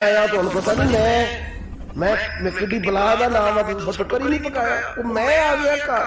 ਆਇਆ ਤੁਹਾਨੂੰ ਪਤਾ ਨਹੀਂ ਮੈਂ ਕਿੱਡੀ ਬਲਾ ਦਾ ਨਾਮ ਆ ਤੁਸੀਂ ਟੱਕਰ ਹੀ ਨਹੀਂ ਪਕਾਇਆ ਉਹ ਮੈਂ ਆ ਗਿਆ ਘਰ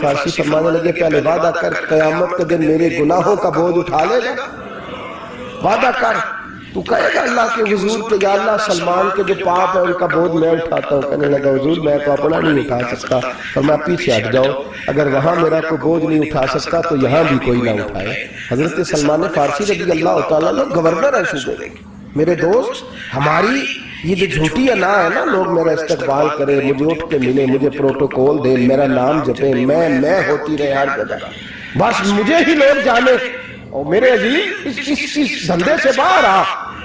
فارسی فرمانے لگے پہلے وعدہ کر قیامت کے دن میرے گناہوں کا بوجھ اٹھا لے گا، وعدہ کر، تو کہے گا اللہ کے حضور کہ یا اللہ سلمان کے جو پاپ ہے ان کا بوجھ میں اٹھاتا ہوں. کہنے لگا حضور میں تو اپنا نہیں اٹھا سکتا، فرمایا پیچھے ہٹ جاؤ، اگر وہاں میرا کوئی بوجھ نہیں اٹھا سکتا تو یہاں بھی کوئی نہ اٹھائے. حضرت سلمان فارسی رضی اللہ تعالیٰ عنہ گورنر ہے صوبے کے. میرے دوست ہماری یہ جو جھوٹی انا ہے نا، لوگ میرا استقبال کرے، مجھے اٹھ کے ملے، مجھے پروٹوکول دے، میرا نام جپے، میں ہوتی رہے ہر جگہ، بس مجھے ہی لوگ جانے. اور میرے عزیز اس دھندے سے باہر آ،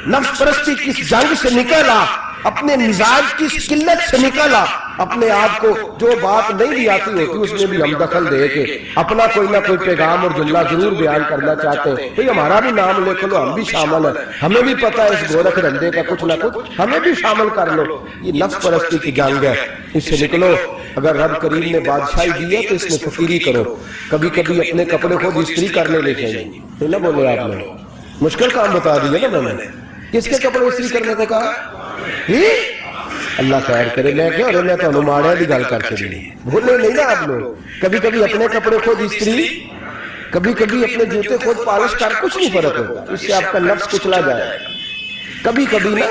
نفس پرستی کی اس جنگ سے نکل آ، اپنے مزاج کی اس قلت سے نکل آ، اپنے آپ کو جو بات نہیں بھی آتی ہوتی اس میں بھی ہم دخل دے کے اپنا کوئی نہ کوئی پیغام اور جملہ ضرور بیان کرنا چاہتے ہیں. بھئی ہمارا بھی نام لے لو، ہم بھی شامل ہیں، ہمیں بھی پتہ ہے اس گورکھ دھندے کا کچھ نہ کچھ، ہمیں بھی شامل کر لو. یہ نفس پرستی کی جنگ ہے، اس سے نکلو. اگر رب کریم نے بادشاہی دی ہے تو اس میں فقیری کرو. کبھی کبھی اپنے کپڑے خود استری کرنے لے جائیں، تو نہ بولے آپ نے مشکل کام بتا دیا نا میں نے. کس کے کپڑے استری کرنے کو کہا؟ اللہ خیر کرے. میں کیا میں تو ماڑے دی گل کر چلی، بھولے نہیں نا آپ لوگ. کبھی کبھی اپنے کپڑے خود استری، کبھی کبھی اپنے جوتے خود پالش کر، کچھ نہیں فرق ہوتا، اس سے آپ کا نفس کچلا جائے گا. کبھی کبھی نا،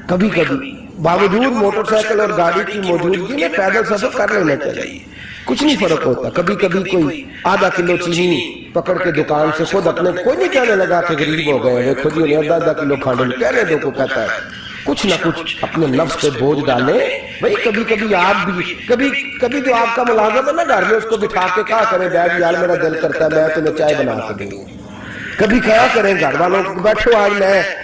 کبھی کبھی باوجود موٹر سائیکل اور گاڑی کی موجودگی میں پیدل سفر کر لینا چاہیے، کچھ نہیں فرق ہوتا. کبھی کبھی کوئی آدھا کلو چینی پکڑ کے دکان سے خود اپنے، کوئی نہیں کہنے لگا کہ غریب ہو گئے ہیں، خود ہی انہیں آدھا کلو کھانے کہنے دو کو کہتا ہے. کچھ نہ کچھ اپنے نفس پہ بوجھ ڈالیں. بھئی کبھی کبھی آپ بھی، کبھی جو آپ کا ملازم ہے نا گھر میں، اس کو بٹھا کے کہا کریں ڈیڈ یار میرا دل کرتا ہے میں تمہیں چائے بنا کے دوں. کبھی کہا کریں گھر والوں کو بیٹھو آج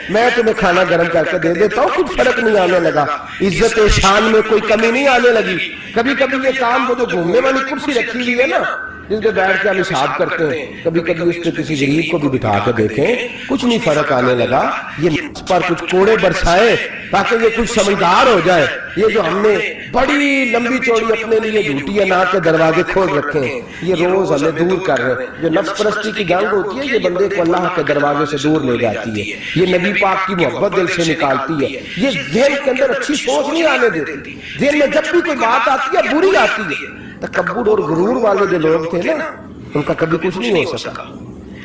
میں تمہیں کھانا گرم کر کے دے دیتا ہوں، کچھ فرق نہیں آنے لگا، عزت شان میں کوئی کمی نہیں آنے لگی. کبھی کبھی یہ کام وہ جو گھومنے والی کرسی رکھی ہوئی ہے نا جس پہ بیٹھ کے ہم حساب کرتے ہیں، کبھی کبھی اس پہ کسی غریب کو بھی بٹھا کے دیکھیں، کچھ نہیں فرق آنے لگا. یہ نفس پر کچھ کوڑے برسائے تاکہ یہ کچھ سمجھدار ہو جائے. یہ جو ہم نے بڑی لمبی چوڑی اپنے لیے جھوٹی انا کے دروازے کھول رکھے ہیں، یہ روز ہمیں دور کر رہے ہیں. جو نفس پرستی کی جنگ ہوتی ہے یہ بندے کو اللہ کے دروازے سے دور لے جاتی ہے، یہ نبی پاک کی محبت دل سے نکالتی ہے، یہ ذہن کے اندر اچھی سوچ نہیں آنے دیتی. ذہن میں جب بھی کوئی بات آتی ہے بری آتی ہے. تکبر اور غرور والے جو لوگ تھے نا ان کا کبھی کچھ نہیں ہو سکا.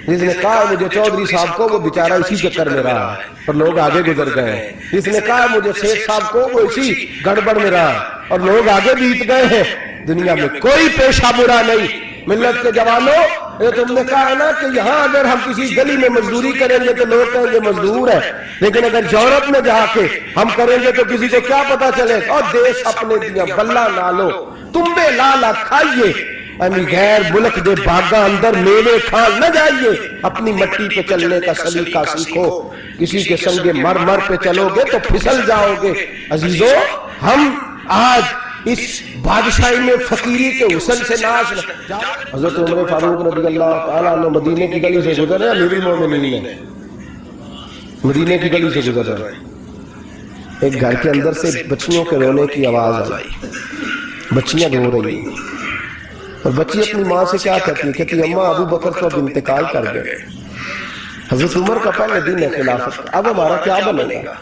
جس نے کہا مجھے چودھری صاحب کو، وہ بیچارہ اسی چکر میں رہا اور لوگ آگے گزر گئے. جس نے کہا مجھے شیخ صاحب کو، وہ اسی گڑبڑ میں رہا اور لوگ آگے بیت گئے ہیں. دنیا میں کوئی پیشہ برا نہیں. ملت کے جوانوں، یہ تم نے کہا ہے نا کہ یہاں اگر ہم کسی گلی میں مزدوری کریں گے تو لوگ کہیں گے مزدور ہے، لیکن اگر یورپ میں جا کے ہم کریں گے تو کسی کو کیا پتا چلے. اور دیش اپنے دیا بلہ نہ لو، تم بے لالا کھائیے، یعنی غیر ملک دے باغاں اندر میوے کھان نہ جائیے. اپنی مٹی پہ چلنے کا سلیقہ سیکھو. کسی کے سنگ مرمر پہ چلو گے تو پھسل جاؤ گے. عزیزو، ہم آج اس بادشاہی میں فقیری کے حسن سے ناش. حضرت عمر فاروق رضی اللہ تعالیٰ عنہ مدینے کی گلی سے گزر رہے ہیں، امیر المومنین ہے، مدینے کی گلی سے گزر رہے ہیں. ایک گھر کے اندر سے بچیوں کے رونے کی آواز آئی. بچیاں رو رہی ہیں اور بچی اپنی ماں سے کیا کہتی ہے؟ کہتی اماں ابو بکر تو اب انتقال کر گئے. حضرت عمر کا پہلے دن ہے خلافت، اب ہمارا کیا بنے گا؟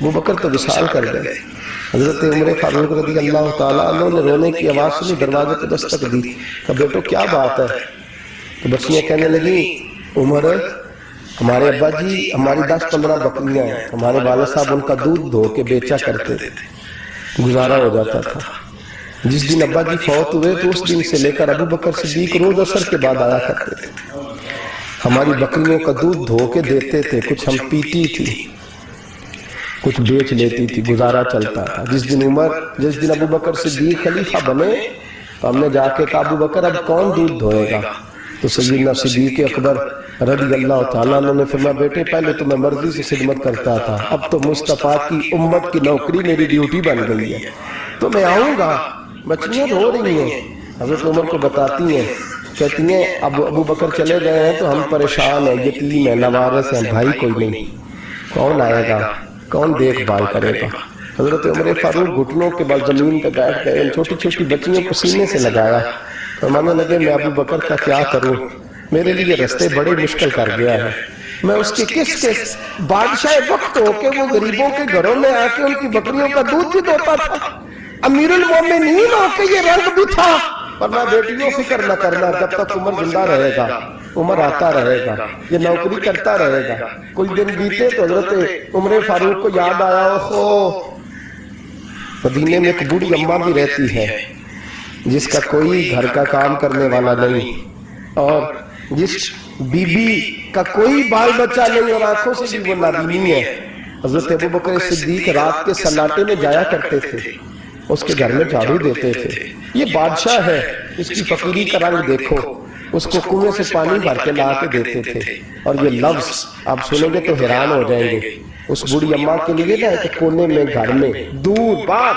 ابو بکر تو وصال کر گئے. حضرت عمر فاروق رضی اللہ تعالیٰ عنہ نے رونے کی آواز سنی، دروازے پہ دستک دی. کہا بیٹو کیا بات ہے؟ تو بچیاں کہنے لگی عمر ہمارے ابا جی ہماری 10-15 بکریاں ہیں، ہمارے والد صاحب ان کا دودھ دھو کے بیچا کرتے تھے، گزارا ہو جاتا تھا. جس دن ابا جی فوت ہوئے تو اس دن سے لے کر ابو بکر صدیق روز عصر کے بعد آیا کرتے تھے، ہماری بکریوں کا دودھ دھو کے دیتے تھے، کچھ ہم پیتی تھی، کچھ بیچ لیتی تھی، گزارا چلتا تھا. جس دن ابو بکر صدیق خلیفہ بنے تو ہم نے جا کے کہا ابو بکر اب کون دودھ دھوئے گا؟ تو سیدنا صدیق اکبر رضی اللہ تعالیٰ عنہ نے فرمایا بیٹے پہلے تو میں مرضی سے خدمت کرتا تھا، اب تو مصطفیٰ کی امت کی نوکری میری ڈیوٹی بن گئی ہے تو میں آؤں گا. بچیاں رو رہی ہیں، حضرت عمر کو بتاتی ہیں، کہتی ہیں اب ابو بکر چلے گئے ہیں تو ہم پریشان ہیں، یتیم ہیں، نوارث ہیں، بھائی کوئی نہیں، کون آئے گا، کون دیکھ بھال کرے گا؟ حضرت عمر فاروق گھٹنوں کے بل زمین پہ بیٹھ گئے، ان چھوٹی چھوٹی بچیوں کو سینے سے لگایا، فرمانے لگے میں ابو بکر کا کیا کروں، میرے لیے رستے بڑے مشکل کر گیا ہے. میں اس کے کس بادشاہ وقت ہو کہ وہ غریبوں کے گھروں میں آ کے ان کی بکریوں کا دودھ بھی دوتا تھا، امیر المومنین ہو کے یہ رنگ بھی تھا فرمایا بیٹیوں فکر نہ کرنا، جب تک عمر زندہ رہے گا، عمر آتا رہے گا، یہ نوکری کرتا رہے گا۔ کچھ دن بیتے تو حضرت عمر فاروق کو یاد آیا، اوہو مدینے میں ایک بوڑھی اماں بھی رہتی ہے جس کا کوئی گھر کا کام کرنے والا نہیں، اور جس بی بی کا کوئی بال بچہ نہیں، اور آنکھوں سے بھی وہ نابینی ہے۔ حضرت ابوبکر صدیق رات کے سناٹے میں جایا کرتے تھے، اس کے گھر میں جھاڑو دیتے تھے۔ یہ بادشاہ ہے، اس کی فقیری کا رنگ دیکھو، اس کو کنویں سے پانی بھر کے لا کے دیتے تھے۔ اور یہ لفظ آپ سنیں گے تو حیران ہو جائیں گے۔ اس بوڑھی اماں کے لیے نا ایک کونے میں گھر میں دور بار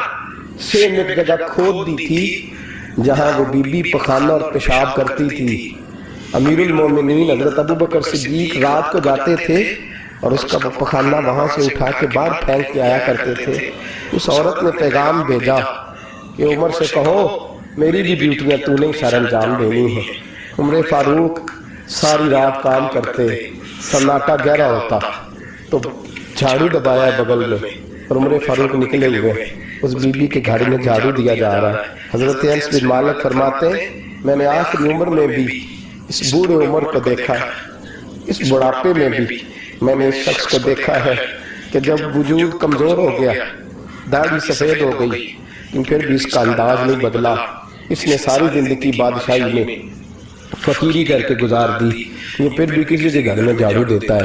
سے ایک جگہ کھود دی تھی جہاں وہ بی بی پخانہ اور پیشاب کرتی تھی۔ امیر المومنین حضرت ابوبکر صدیق رات کو جاتے تھے اور اس کا پخانہ وہاں سے اٹھا کے باہر پھینک کے آیا کرتے تھے۔ اس عورت نے پیغام بھیجا کہ عمر سے کہو میری بھی ڈیوٹیاں تو نے سر انجام دینی ہے۔ عمر فاروق ساری رات کام کرتے، سناٹا گہرا ہوتا تو جھاڑو دبایا بغل میں، اور عمر فاروق نکلے ہوئے اس بی بی کے گھر میں جھاڑو دیا جا رہا ہے۔ حضرت انس بن مالک فرماتے ہیں میں نے آخری عمر میں بھی اس بوڑھے عمر کو دیکھا، اس بڑھاپے میں بھی میں نے اس شخص کو دیکھا ہے کہ جب وجود کمزور ہو گیا، داڑھی سفید ہو گئی، لیکن پھر بھی اس کا انداز نہیں بدلا۔ اس نے ساری زندگی بادشاہی میں فقیری کر کے گزار دی، یہ پھر بھی کسی کے گھر میں جھاڑو دیتا ہے۔